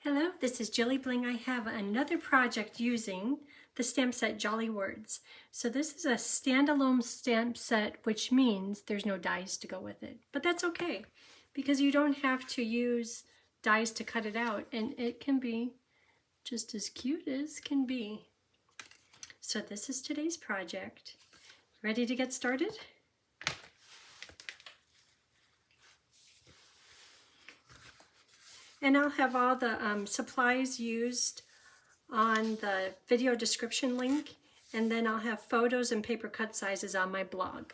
Hello, this is Jilly Bling. I have another project using the stamp set Jolly Words. So this is a standalone stamp set, which means there's no dies to go with it. But that's okay, because you don't have to use dies to cut it out, and it can be just as cute as can be. So this is today's project. Ready to get started? And I'll have all the supplies used on the video description link, and then I'll have photos and paper cut sizes on my blog.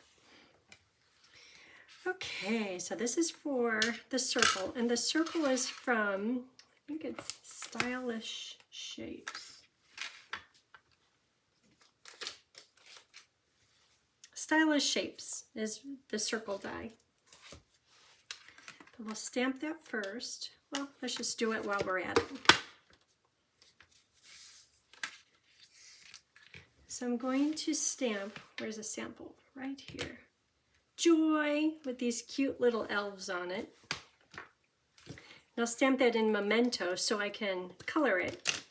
Okay, so this is for the circle, and the circle is from, I think it's Stylish Shapes. Stylish Shapes is the circle die. But we'll stamp that first. Well, let's just do it while we're at it. So I'm going to stamp, where's a sample? Right here. Joy, with these cute little elves on it. And I'll stamp that in Memento so I can color it.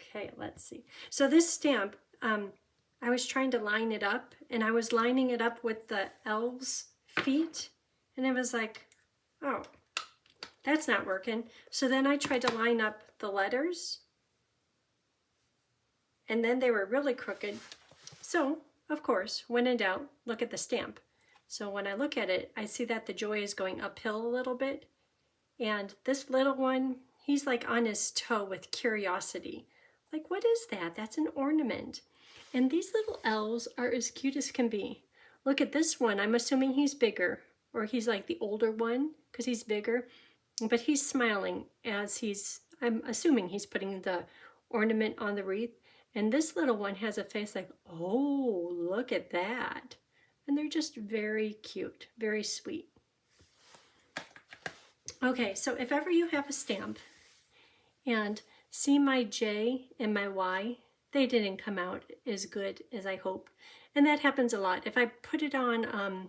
Okay, let's see. So this stamp, I was trying to line it up, and I was lining it up with the elves' feet, and it was like, oh, that's not working. So then I tried to line up the letters, and then they were really crooked. So, of course, when in doubt, look at the stamp. So when I look at it, I see that the joy is going uphill a little bit, and this little one, he's like on his toe with curiosity. Like, what is that? That's an ornament. And these little elves are as cute as can be. Look at this one. I'm assuming he's bigger, or he's like the older one because he's bigger. But he's smiling as I'm assuming he's putting the ornament on the wreath. And this little one has a face like, oh, look at that. And they're just very cute, very sweet. Okay, so if ever you have a stamp and see my J and my Y, they didn't come out as good as I hope. And that happens a lot. If I put it on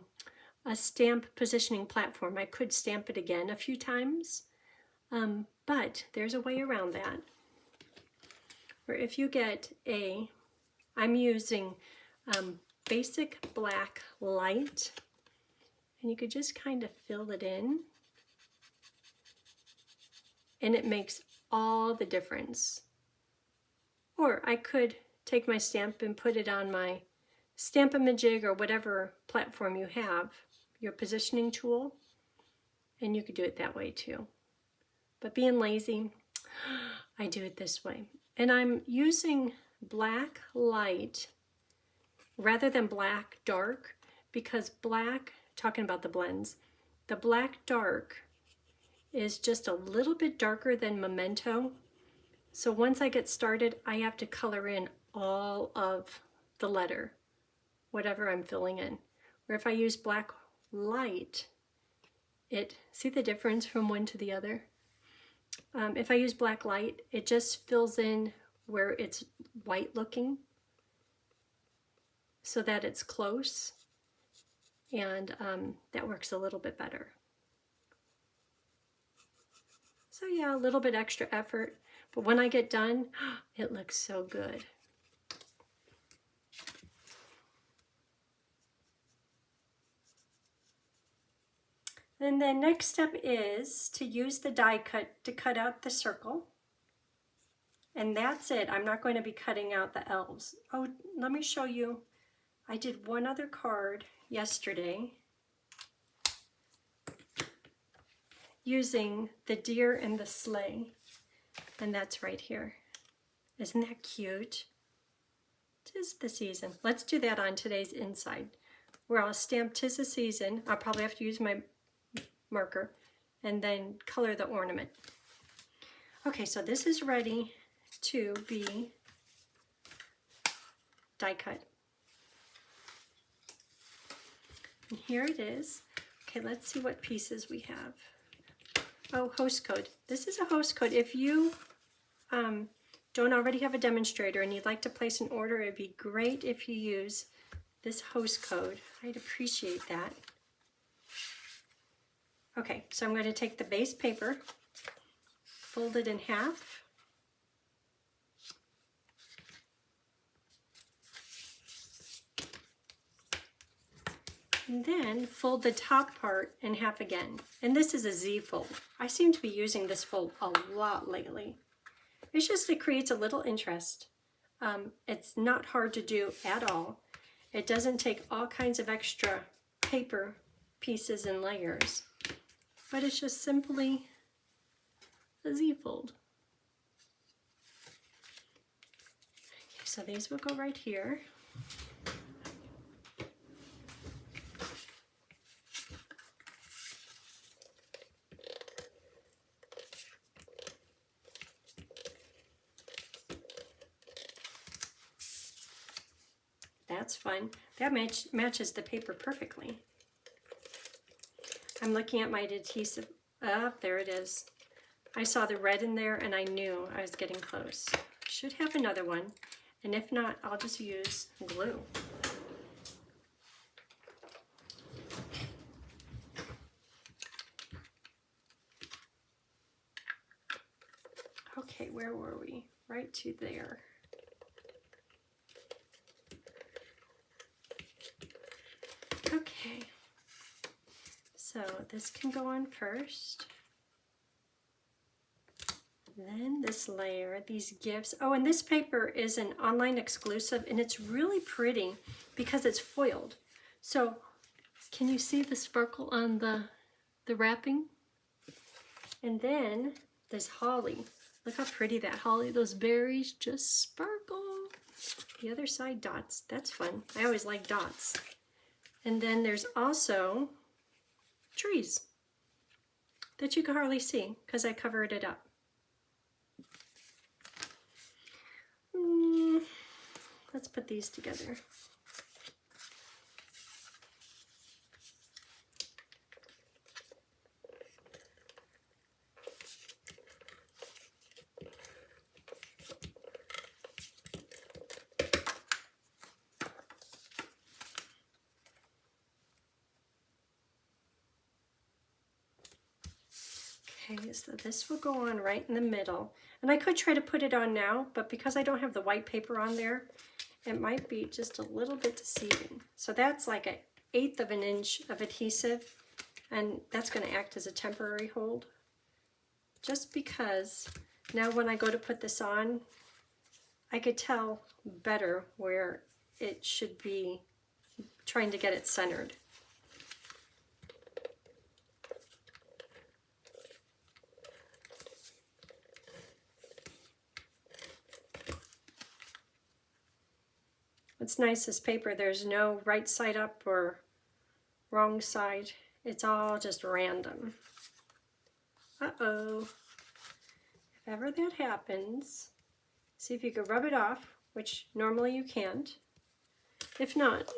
a stamp positioning platform, I could stamp it again a few times. But there's a way around that. Or if you get I'm using basic black light, and you could just kind of fill it in. And it makes all the difference. Or I could take my stamp and put it on my Stamp-A-Majig or whatever platform you have, your positioning tool, and you could do it that way too. But being lazy, I do it this way. And I'm using black light rather than black dark, because black, talking about the blends, the black dark is just a little bit darker than Memento. So once I get started, I have to color in all of the letter, whatever I'm filling in. Or if I use black light, see the difference from one to the other? If I use black light, it just fills in where it's white looking so that it's close, and that works a little bit better. So yeah, a little bit extra effort, but when I get done, it looks so good. And then next step is to use the die cut to cut out the circle. And that's it. I'm not going to be cutting out the elves. Oh, let me show you. I did one other card yesterday using the deer and the sleigh, and that's right here. Isn't that cute? 'Tis the season. Let's do that on today's inside, where I'll stamp 'tis the season. I'll probably have to use my marker and then color the ornament. Okay, so this is ready to be die cut. And here it is. Okay, let's see what pieces we have. Oh, host code. This is a host code. If you don't already have a demonstrator and you'd like to place an order, it'd be great if you use this host code. I'd appreciate that. Okay, so I'm going to take the base paper, fold it in half, and then fold the top part in half again. And this is a Z fold. I seem to be using this fold a lot lately. It's just, it creates a little interest. It's not hard to do at all. It doesn't take all kinds of extra paper pieces and layers, but it's just simply a Z fold. Okay, so these will go right here. That's fun. That matches the paper perfectly. I'm looking at my adhesive. There it is. I saw the red in there and I knew I was getting close. I should have another one, and if not, I'll just use glue. Okay, where were we? Right to there. Okay, so this can go on first. Then this layer, these gifts. Oh, and this paper is an online exclusive, and it's really pretty because it's foiled. So can you see the sparkle on the wrapping? And then this holly. Look how pretty that holly, those berries just sparkle. The other side dots, that's fun. I always like dots. And then there's also trees that you can hardly see because I covered it up. Let's put these together. Okay, so this will go on right in the middle. And I could try to put it on now, but because I don't have the white paper on there, it might be just a little bit deceiving. So that's like 1/8 of an inch of adhesive, and that's going to act as a temporary hold. Just because now when I go to put this on, I could tell better where it should be, trying to get it centered. What's nice, this paper, there's no right side up or wrong side. It's all just random. Uh-oh. If ever that happens, see if you can rub it off, which normally you can't. If not,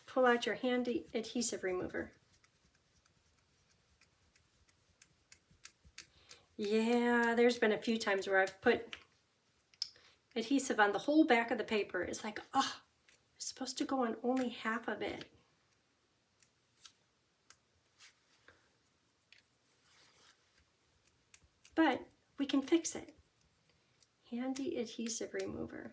pull out your handy adhesive remover. Yeah, there's been a few times where I've put adhesive on the whole back of the paper. It's like, oh, it's supposed to go on only half of it. But we can fix it. Handy adhesive remover.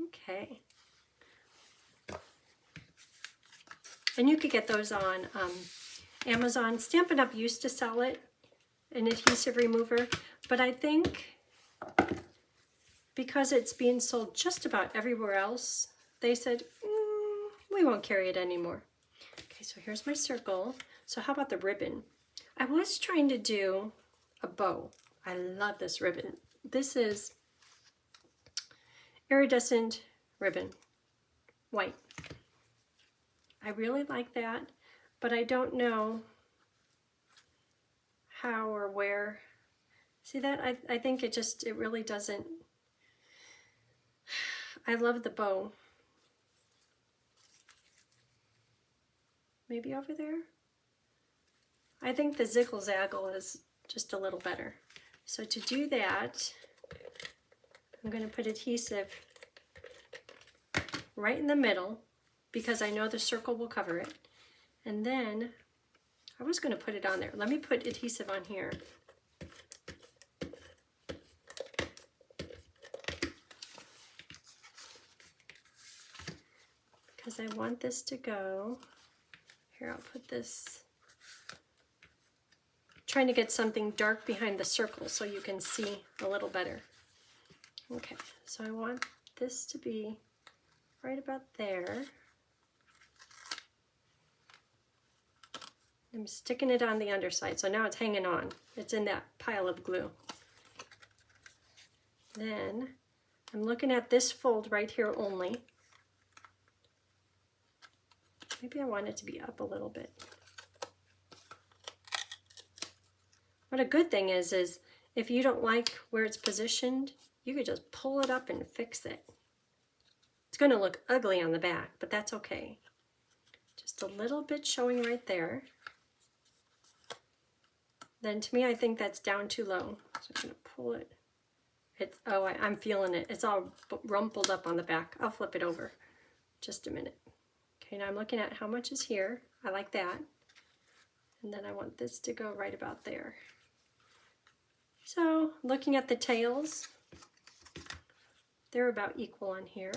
Okay. And you could get those on Amazon. Stampin' Up! Used to sell it, an adhesive remover, but I think because it's being sold just about everywhere else, they said, we won't carry it anymore. Okay, so here's my circle. So how about the ribbon? I was trying to do a bow. I love this ribbon. This is iridescent ribbon, white. I really like that, but I don't know how or where. See that? I think it really doesn't. I love the bow. Maybe over there? I think the ziggle-zaggle is just a little better. So to do that, I'm going to put adhesive right in the middle because I know the circle will cover it. And then I was going to put it on there. Let me put adhesive on here. Because I want this to go. Here, I'll put this. Trying to get something dark behind the circle so you can see a little better. Okay, so I want this to be right about there. I'm sticking it on the underside, so now it's hanging on. It's in that pile of glue. Then I'm looking at this fold right here only. Maybe I want it to be up a little bit. What a good thing is if you don't like where it's positioned, you could just pull it up and fix it. It's going to look ugly on the back, but that's okay. Just a little bit showing right there. Then to me, I think that's down too low. So I'm going to pull it. I'm feeling it. It's all rumpled up on the back. I'll flip it over. Just a minute. Okay, now I'm looking at how much is here. I like that. And then I want this to go right about there. So looking at the tails, they're about equal on here.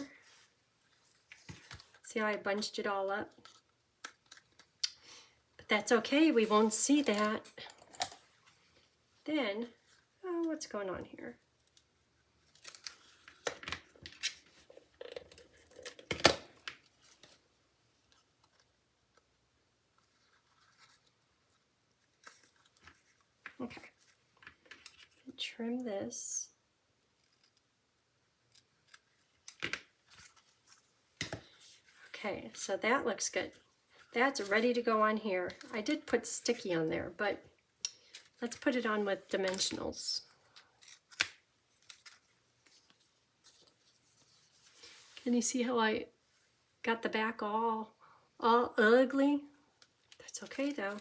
See how I bunched it all up? But that's okay, we won't see that. Then, what's going on here? Okay. Trim this. Okay, so that looks good. That's ready to go on here. I did put sticky on there, but let's put it on with dimensionals. Can you see how I got the back all ugly? That's okay though.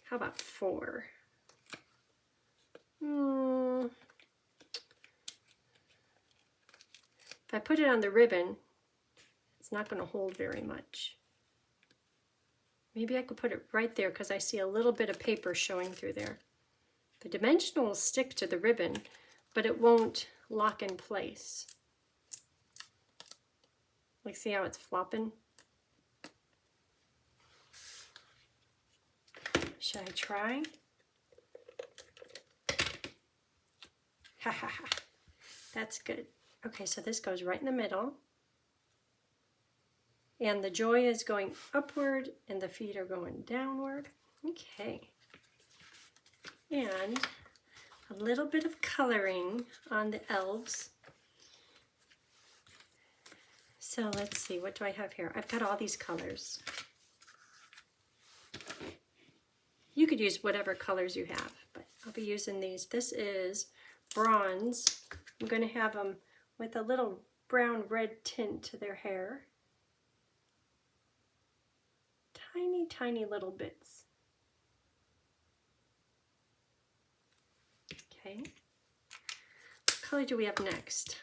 How about 4? If I put it on the ribbon, it's not going to hold very much. Maybe I could put it right there because I see a little bit of paper showing through there. The dimensional will stick to the ribbon, but it won't lock in place. Like, see how it's flopping? Should I try? Ha ha ha. That's good. Okay, so this goes right in the middle. And the joy is going upward and the feet are going downward. Okay. And a little bit of coloring on the elves. So let's see, what do I have here? I've got all these colors. You could use whatever colors you have, but I'll be using these. This is bronze. I'm going to have them with a little brown red tint to their hair. Tiny, tiny little bits. Okay. What color do we have next?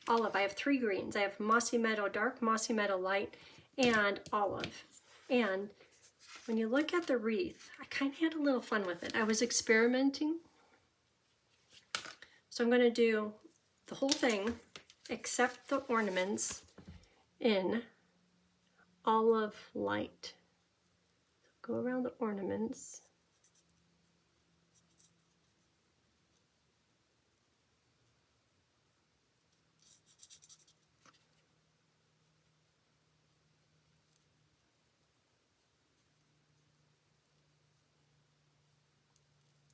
Olive. I have 3 greens. I have Mossy Meadow Dark, Mossy Meadow Light, and Olive. And when you look at the wreath, I kind of had a little fun with it. I was experimenting. So I'm going to do the whole thing except the ornaments in Olive Light. Go around the ornaments.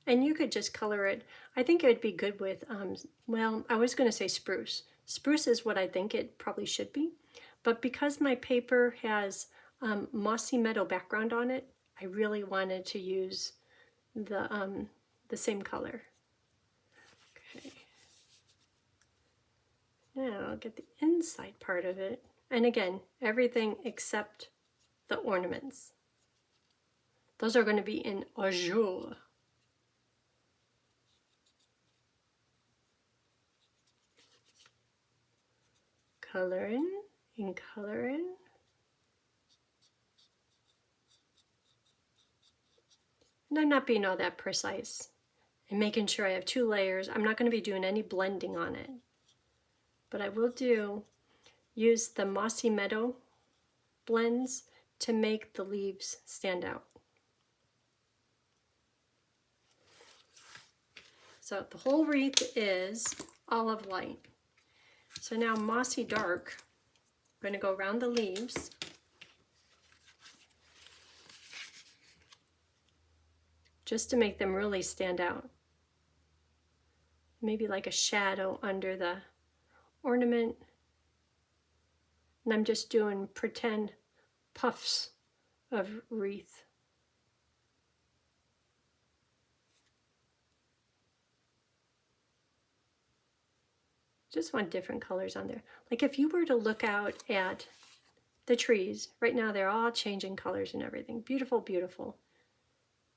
And you could just color it. I think it would be good with, well, I was going to say spruce. Spruce is what I think it probably should be. But because my paper has mossy meadow background on it, I really wanted to use the same color. Okay. Now I'll get the inside part of it. And again, everything except the ornaments. Those are going to be in azure. Color in and color in. And I'm not being all that precise. And making sure I have 2 layers. I'm not going to be doing any blending on it. But I will use the Mossy Meadow blends to make the leaves stand out. So the whole wreath is olive light. So now Mossy Dark, I'm going to go around the leaves. Just to make them really stand out. Maybe like a shadow under the ornament. And I'm just doing pretend puffs of wreath. Just want different colors on there. Like if you were to look out at the trees, right now they're all changing colors and everything. Beautiful, beautiful.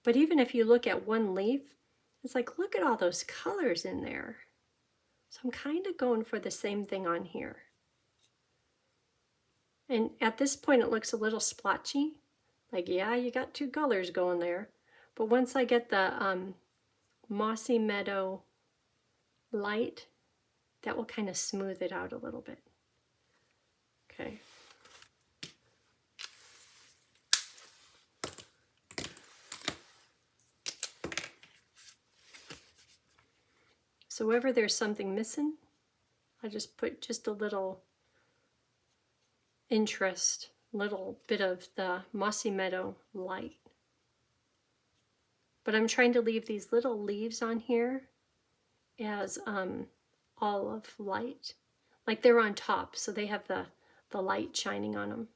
But even if you look at one leaf, it's like, look at all those colors in there. So I'm kind of going for the same thing on here. And at this point it looks a little splotchy. Like, yeah, you got 2 colors going there. But once I get the Mossy Meadow light, that will kind of smooth it out a little bit. Okay. So wherever there's something missing, I just put just a little interest, little bit of the Mossy Meadow light. But I'm trying to leave these little leaves on here as olive light. Like they're on top, so they have the light shining on them.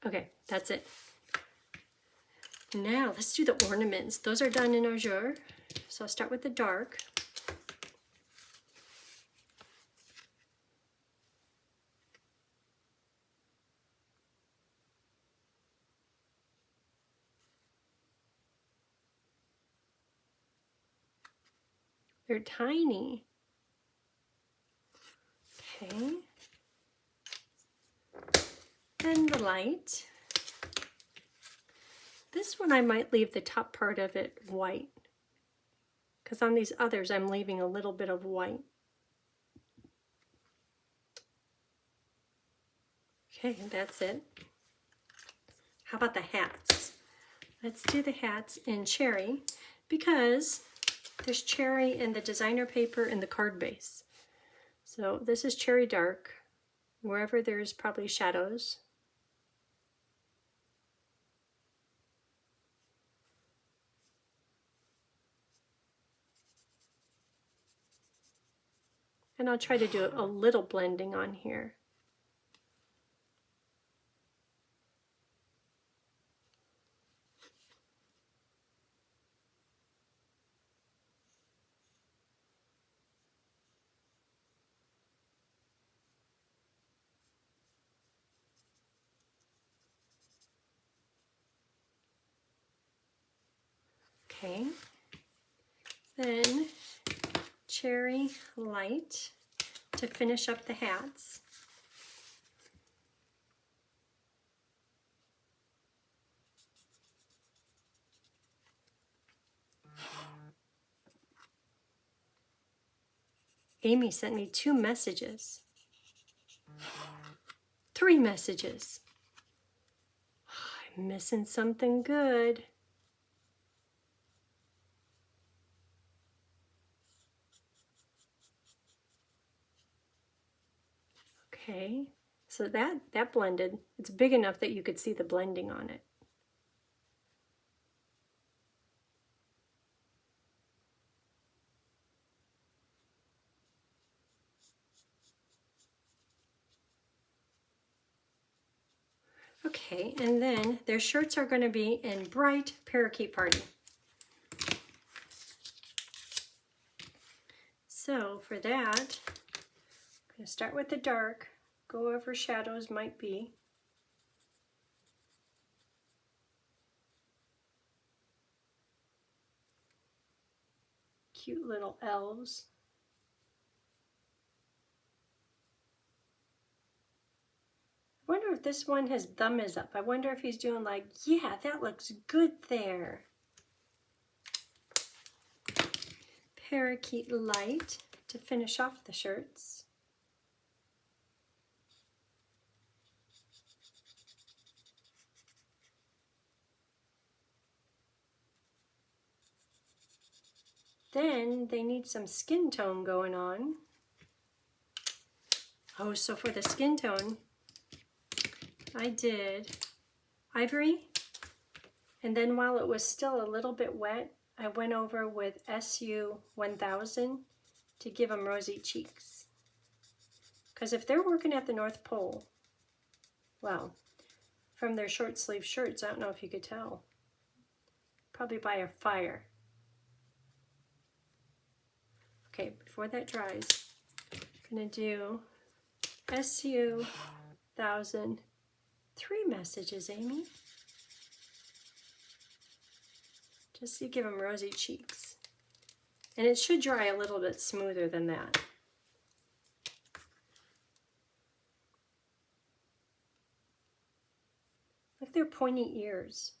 Okay, that's it. Now let's do the ornaments. Those are done in azure. So I'll start with the dark. They're tiny. Okay. And the light. This one I might leave the top part of it white, because on these others I'm leaving a little bit of white. Okay, that's it. How about the hats? Let's do the hats in cherry, because there's cherry in the designer paper and the card base. So this is cherry dark, wherever there's probably shadows. And I'll try to do a little blending on here. Okay, then cherry light to finish up the hats. Amy sent me 2 messages. 3 messages. I'm missing something good. Okay, so that blended. It's big enough that you could see the blending on it. Okay, and then their shirts are going to be in bright Parakeet Party. So for that, I'm going to start with the dark, go over shadows might be. cute little elves. I wonder if this one, his thumb is up. I wonder if he's doing like, yeah, that looks good there. Parakeet light to finish off the shirts. Then they need some skin tone going on. Oh, so for the skin tone, I did ivory, and then while it was still a little bit wet, I went over with SU 1000 to give them rosy cheeks. Because if they're working at the North Pole, well, from their short sleeve shirts, I don't know if you could tell, probably by a fire. Okay, before that dries, I'm gonna do SU 1000, 3 messages, Amy. Just to give them rosy cheeks. And it should dry a little bit smoother than that. Look at their pointy ears.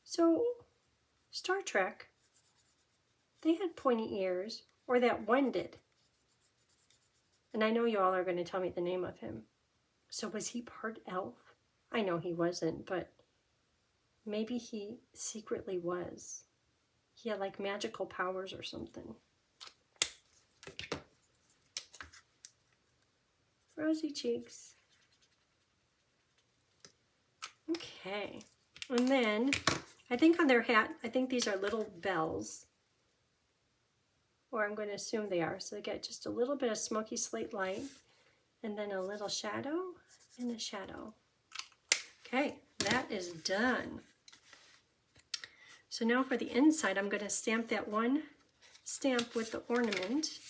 So, Star Trek, they had pointy ears, or that one did. And I know you all are going to tell me the name of him. So was he part elf? I know he wasn't, but maybe he secretly was. He had like magical powers or something. Rosy cheeks. Okay. And then, I think on their hat, I think these are little bells. Or I'm going to assume they are. So they get just a little bit of smoky slate light. And then a little shadow and a shadow. Okay, that is done. So now for the inside, I'm going to stamp that one stamp with the ornament.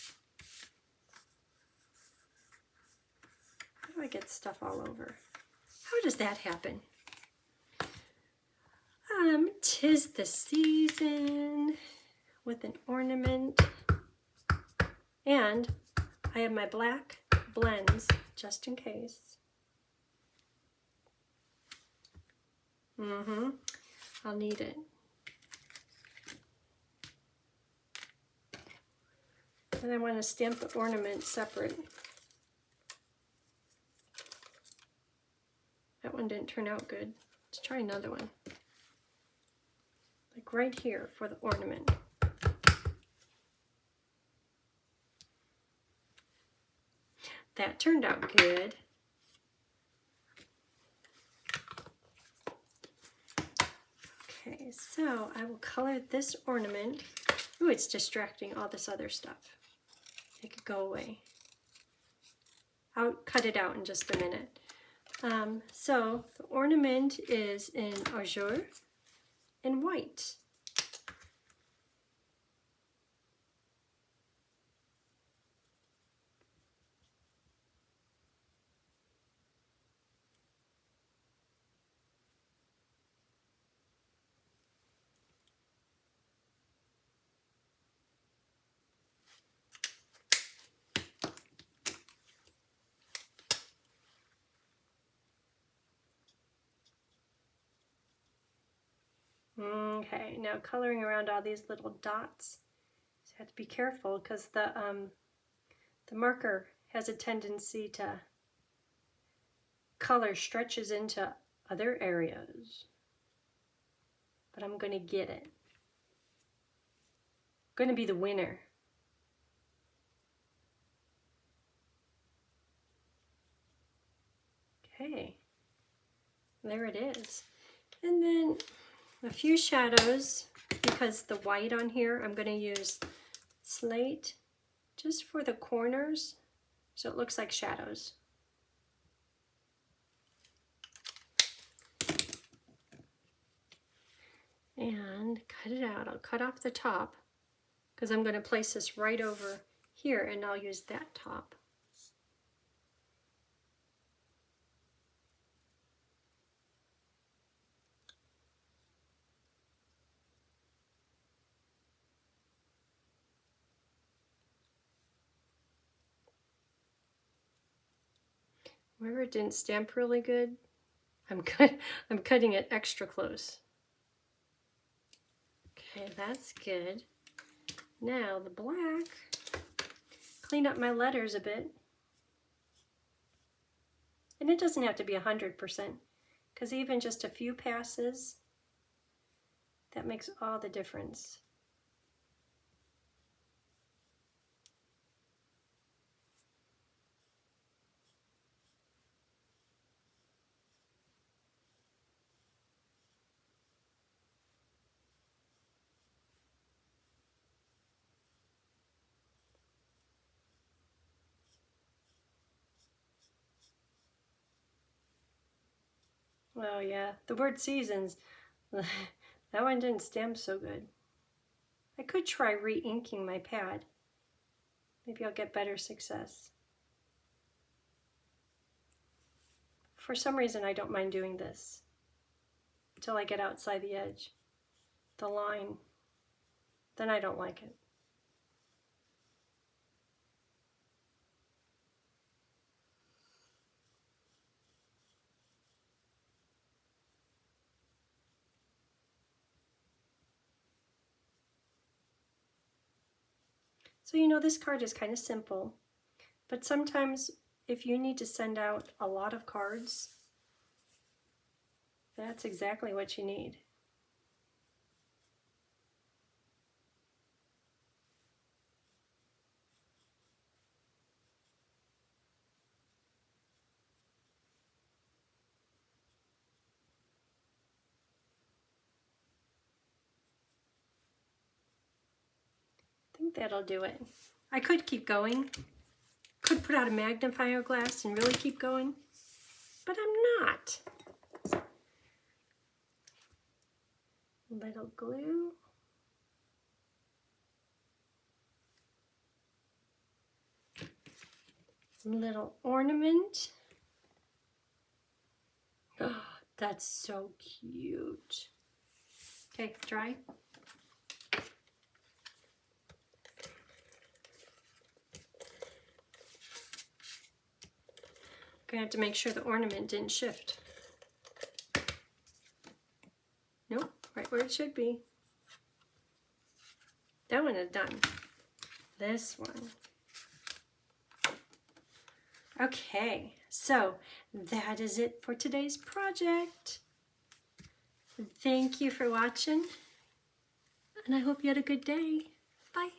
How do I get stuff all over? How does that happen? 'Tis the season with an ornament. And I have my black blends just in case. I'll need it. And I want to stamp the ornament separate. That one didn't turn out good. Let's try another one. Like right here for the ornament. That turned out good. Okay, so I will color this ornament. Ooh, it's distracting all this other stuff. It could go away. I'll cut it out in just a minute. So the ornament is in azure and white. Okay, now coloring around all these little dots. So you have to be careful because the marker has a tendency to color stretches into other areas. But I'm going to get it. I'm going to be the winner. Okay, there it is. And then a few shadows, because the white on here, I'm going to use slate just for the corners, so it looks like shadows. And cut it out. I'll cut off the top, because I'm going to place this right over here, and I'll use that top. Wherever it didn't stamp really good, I'm cutting it extra close. Okay, that's good. Now the black, clean up my letters a bit. And it doesn't have to be 100%, because even just a few passes, that makes all the difference. Well, yeah, the word seasons, that one didn't stamp so good. I could try re-inking my pad. Maybe I'll get better success. For some reason, I don't mind doing this until I get outside the edge, the line. Then I don't like it. So you know, this card is kind of simple, but sometimes if you need to send out a lot of cards, that's exactly what you need. I think that'll do it. I could keep going. Could put out a magnifying glass and really keep going, but I'm not. Little glue. Little ornament. Oh, that's so cute. Okay, dry. Gonna have to make sure the ornament didn't shift. Nope, right where it should be. That one is done. This one. Okay, so that is it for today's project. Thank you for watching, and I hope you had a good day. Bye.